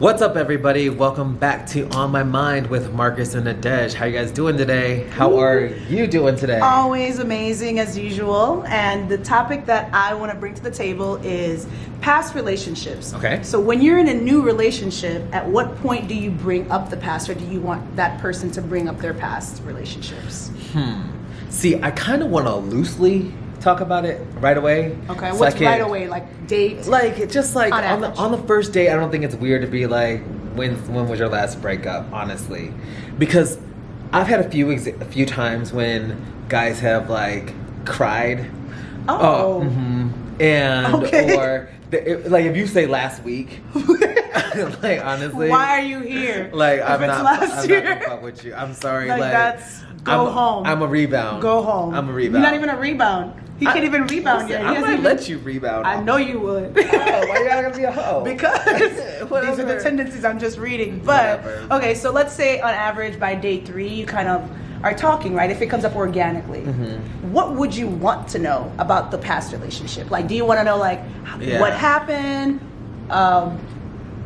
What's up, everybody? Welcome back to On My Mind with Marcus and Nadej. How you guys doing today? How are you doing today? Always amazing as usual. And the topic that I want to bring to the table is past relationships. Okay. So when you're in a new relationship, at what point do you bring up the past, or do you want that person to bring up their past relationships? See, I kind of want to loosely talk about it right away. Okay. So What's right away? Like date? Like just like On on the first date, I don't think it's weird to be like, when was your last breakup? Honestly, because I've had a few times when guys have like cried. And Okay. or like if you say last week, like honestly, Why are you here? like if I'm it's not last year? gonna fuck with you. I'm sorry. Like, that's go home. I'm a rebound. Go home. I'm a rebound. You're not even a rebound. He can't even rebound yet. He I hasn't might even- let you rebound. I know you would. Oh, why you gotta be a hoe? Because these are Whatever. the tendencies I'm just reading. But Whatever. okay, so let's say on average by day 3 you kind of are talking, right? If it comes up organically, what would you want to know about the past relationship? Like, do you want to know like what happened?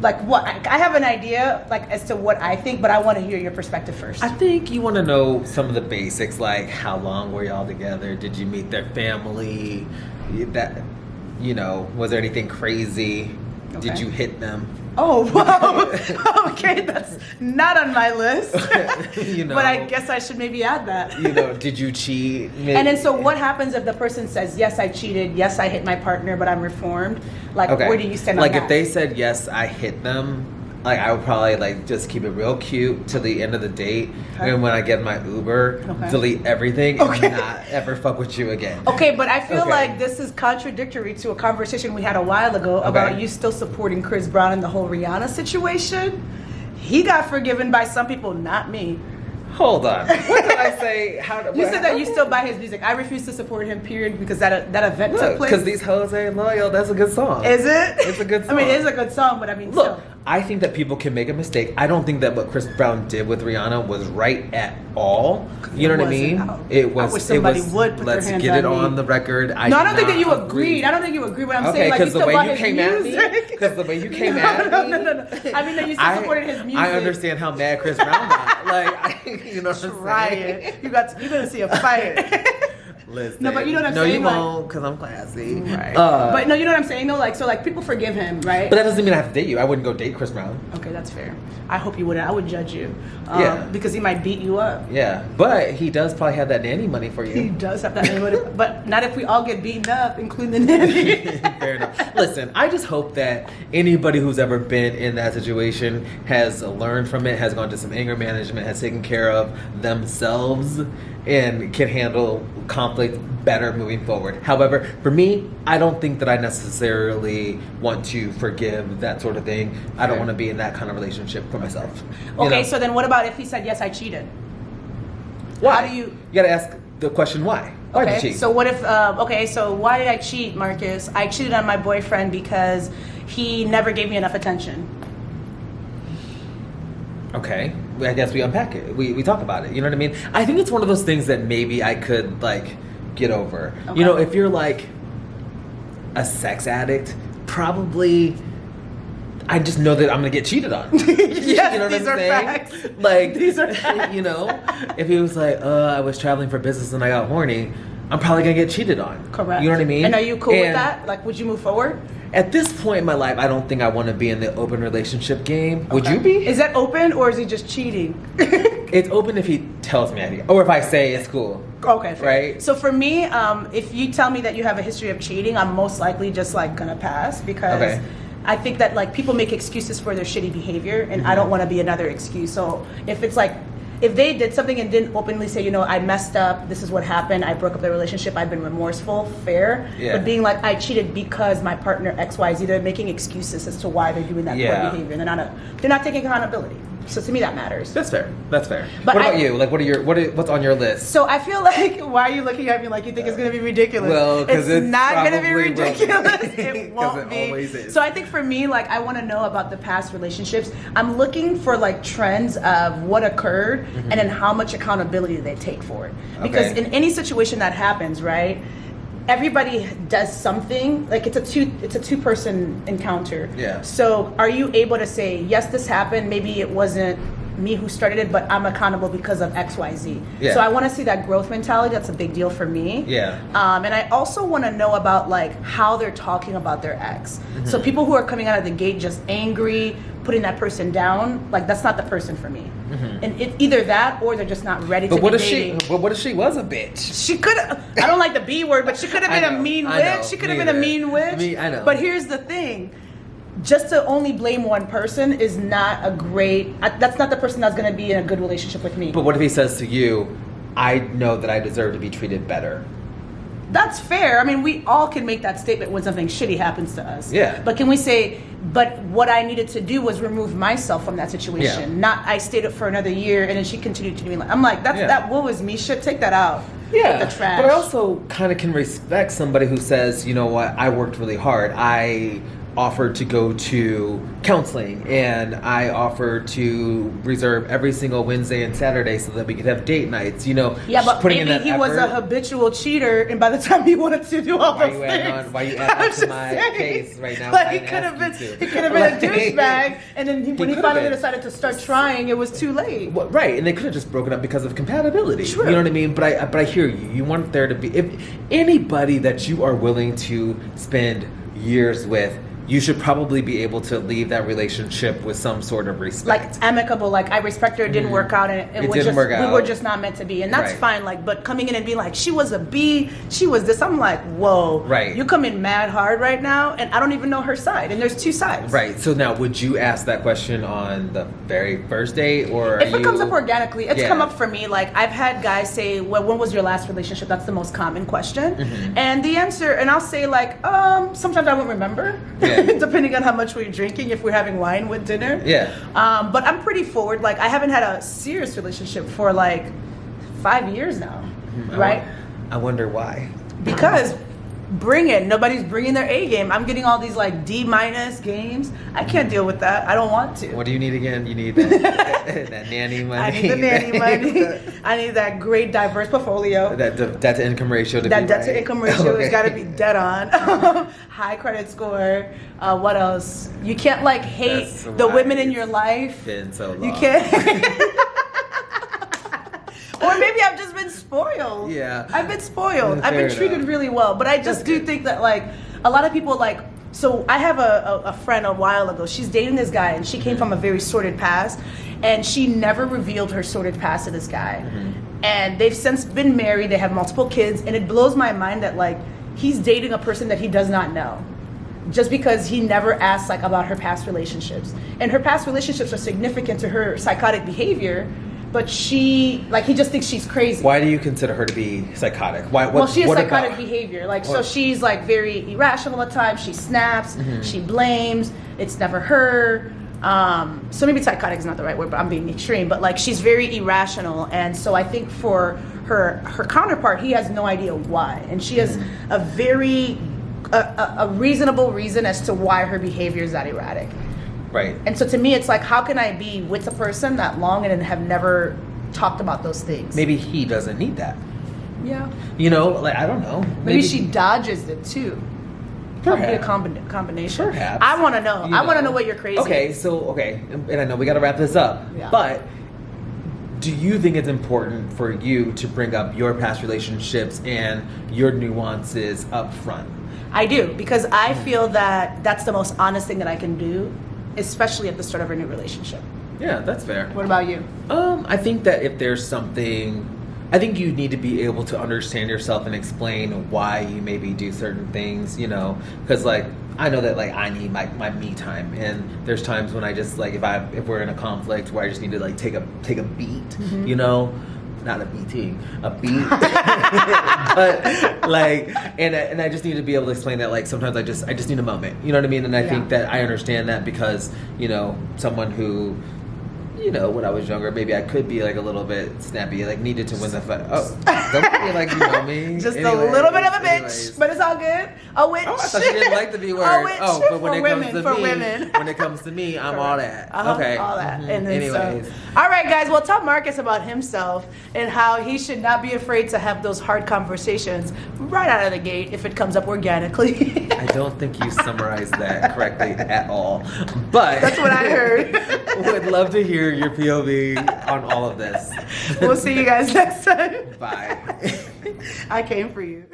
Like what? I have an idea like as to what I think, but I want to hear your perspective first. I think you want to know some of the basics, like how long were y'all together? Did you meet their family? That, was there anything crazy? Okay. Did you hit them? Oh, wow. Okay, that's not on my list. But I guess I should maybe add that. Did you cheat? Maybe? And then so what happens if the person says, yes, I cheated, yes, I hit my partner, but I'm reformed? Like, where do you stand on like that? if they said, yes, I hit them, like I would probably like just keep it real cute to the end of the date. Okay. And when I get my Uber, delete everything and not ever fuck with you again. Okay, but I feel like this is contradictory to a conversation we had a while ago about you still supporting Chris Brown in the whole Rihanna situation. He got forgiven by some people, not me. Hold on. What did I say? You said that you still buy his music. I refuse to support him, period, because that event took place. Because these hoes ain't loyal. That's a good song. Is it? It's a good song. I mean, it is a good song, but I mean, look, still. I think that people can make a mistake. I don't think that what Chris Brown did with Rihanna was right at all. You know what I mean? I wish somebody would put let's their hands get it on me. on the record. No, I don't think that you agreed. I don't think you agreed, but I'm saying like you still bought his music. Because the way you came at me. No. I mean that you still supported his music. I understand how mad Chris Brown got. Like, you know what I'm Try saying? it. You're gonna see a fight. Listen. No, but you know what I'm no, saying? No, you won't, because I'm classy. Right. But no, you know what I'm saying though? Like, so like people forgive him, right? But that doesn't mean I have to date you. I wouldn't go date Chris Brown. Okay, that's fair. I hope you wouldn't. I would judge you. Yeah. Because he might beat you up. Yeah. But he does probably have that nanny money for you. He does have that nanny money, but not if we all get beaten up, including the nanny. Fair enough. Listen, I just hope that anybody who's ever been in that situation has learned from it, has gone to some anger management, has taken care of themselves, and can handle conflict better moving forward. However, for me, I don't think that I necessarily want to forgive that sort of thing. I don't want to be in that kind of relationship for myself. Okay, so then what about if he said, yes, I cheated? Why? How do you... You gotta ask the question why. Why did you cheat? So what if, so why did I cheat, Marcus? I cheated on my boyfriend because he never gave me enough attention. Okay, I guess we unpack it. We talk about it. You know what I mean? I think it's one of those things that maybe I could like get over. Okay. If you're like a sex addict, probably I just know that I'm gonna get cheated on. Yes, you know these are facts. Like these are facts. If he was like, I was traveling for business and I got horny, I'm probably gonna get cheated on. Correct. You know what I mean? And are you cool with that? Like, would you move forward? At this point in my life, I don't think I want to be in the open relationship game. Would you be? Is that open or is he just cheating? It's open if he tells me or if I say it's cool. Okay, fair. Right? So for me, if you tell me that you have a history of cheating, I'm most likely just like gonna pass because I think that like people make excuses for their shitty behavior and I don't want to be another excuse. So if it's like, if they did something and didn't openly say, I messed up, this is what happened, I broke up the relationship, I've been remorseful, fair. Yeah. But being like, I cheated because my partner XYZ, they're making excuses as to why they're doing that poor behavior. They're not taking accountability. So to me, that matters. That's fair. That's fair. But what about you? Like, what's on your list? So I feel like, why are you looking at me like you think it's going to be ridiculous? Well, because it's not going to be probably ridiculous. It won't it be. Always is. So I think for me, like, I want to know about the past relationships. I'm looking for like trends of what occurred and then how much accountability they take for it. Because in any situation that happens, right? everybody does something. Like it's a two-person encounter. Yeah. So are you able to say, yes, this happened, maybe it wasn't me who started it, but I'm accountable because of XYZ. Yeah. So I want to see that growth mentality. That's a big deal for me. Yeah. And I also want to know about like how they're talking about their ex. So people who are coming out of the gate just angry, putting that person down, like that's not the person for me. And either that or they're just not ready to be dating. But what if she was a bitch? She could have, I don't like the B word, but she could have been a mean witch. She could have been a mean witch. I know. But here's the thing. Just to only blame one person is not a great, that's not the person that's going to be in a good relationship with me. But what if he says to you, I know that I deserve to be treated better? That's fair. I mean, we all can make that statement when something shitty happens to us. Yeah. But can we say, but what I needed to do was remove myself from that situation. Yeah. Not I stayed up for another year and then she continued to do me like, I'm like, that what was me shit, take that out. Yeah. The trash. But I also kind of can respect somebody who says, you know what, I worked really hard. I offered to go to counseling and I offered to reserve every single Wednesday and Saturday so that we could have date nights, you know. Yeah, but putting in maybe that he was a effort. habitual cheater, and by the time he wanted to do all those things, Why you adding on to my case right now? Like I he didn't could have ask been, you he to. could have been a douchebag, and then when he could've finally been. decided to start trying, it was too late. Well, right, and they could have just broken up because of compatibility. True. You know what I mean? But I hear you. You want there to be, if anybody that you are willing to spend years with, you should probably be able to leave that relationship with some sort of respect. Like amicable, like I respect her, it didn't work out, and It didn't work out. we were just not meant to be, and that's Right. fine. Like, but coming in and being like, she was a B, she was this, I'm like, whoa, Right. You come in mad hard right now, and I don't even know her side, and there's two sides. Right. So now, would you ask that question on the very first date, or If it comes up organically, it's Yeah. come up for me. Like I've had guys say, "Well, when was your last relationship?" That's the most common question, and the answer, and I'll say like, sometimes I won't remember, Yeah. depending on how much we're drinking. If we're having wine with dinner, Yeah. But I'm pretty forward. Like I haven't had a serious relationship for like 5 years now, right? I wonder why. Because nobody's bringing their A game. I'm getting all these like D- games. I can't deal with that. I don't want to. What do you need again? You need that, that nanny money. I need the nanny money. I need that great diverse portfolio. That debt to income ratio to That be debt right. to income ratio Okay. has got to be dead on. High credit score. What else? You can't like hate That's the why women in it's your life. Been so long. You can't. Or maybe I've just been spoiled. Yeah. I've been spoiled. Fair I've been treated enough. really well. But I just That's do good. think that like a lot of people like, so I have a friend a while ago. She's dating this guy and she came from a very sordid past, and she never revealed her sordid past to this guy. And they've since been married, they have multiple kids, and it blows my mind that like he's dating a person that he does not know. Just because he never asked like about her past relationships. And her past relationships are significant to her psychotic behavior, but he just thinks she's crazy. Why do you consider her to be psychotic? Why? Well, she has what psychotic about- behavior. Like, so What? she's like very irrational at times. She snaps. She blames. It's never her. So maybe psychotic is not the right word, but I'm being extreme. But like, she's very irrational, and so I think for her counterpart, he has no idea why, and she has a very a reasonable reason as to why her behavior is that erratic. Right. And so to me, it's like, how can I be with a person that long and have never talked about those things? Maybe he doesn't need that. Yeah. You know, like I don't know. Maybe she dodges it too. Probably a Perhaps. combination. Perhaps. I want to know. You I want to know what you're crazy. Okay, and I know we got to wrap this up. Yeah. But do you think it's important for you to bring up your past relationships and your nuances up front? I do, because I feel that that's the most honest thing that I can do, especially at the start of a new relationship. Yeah, that's fair. What about you? I think that if there's something, I think you need to be able to understand yourself and explain why you maybe do certain things, you know, because like I know that like I need my me time, and there's times when I just like if we're in a conflict where I just need to like take a beat, you know. Not a BT, a beat, but like, and I just need to be able to explain that. Like sometimes I just need a moment, you know what I mean? And I think that I understand that because you know someone who you know, when I was younger, maybe I could be like a little bit snappy, like needed to win the fight. Oh, don't put me like you know me. Just a little bit of a bitch, but it's all good. A witch. Oh, I thought you didn't like the B word. A witch but when it comes to me, I'm all that. Okay. All that. Mm-hmm. And then anyways. All right, guys. Well, tell Marcus about himself and how he should not be afraid to have those hard conversations right out of the gate if it comes up organically. I don't think you summarized that correctly at all. But that's what I heard. Would love to hear your POV on all of this. We'll see you guys next time. Bye. I came for you.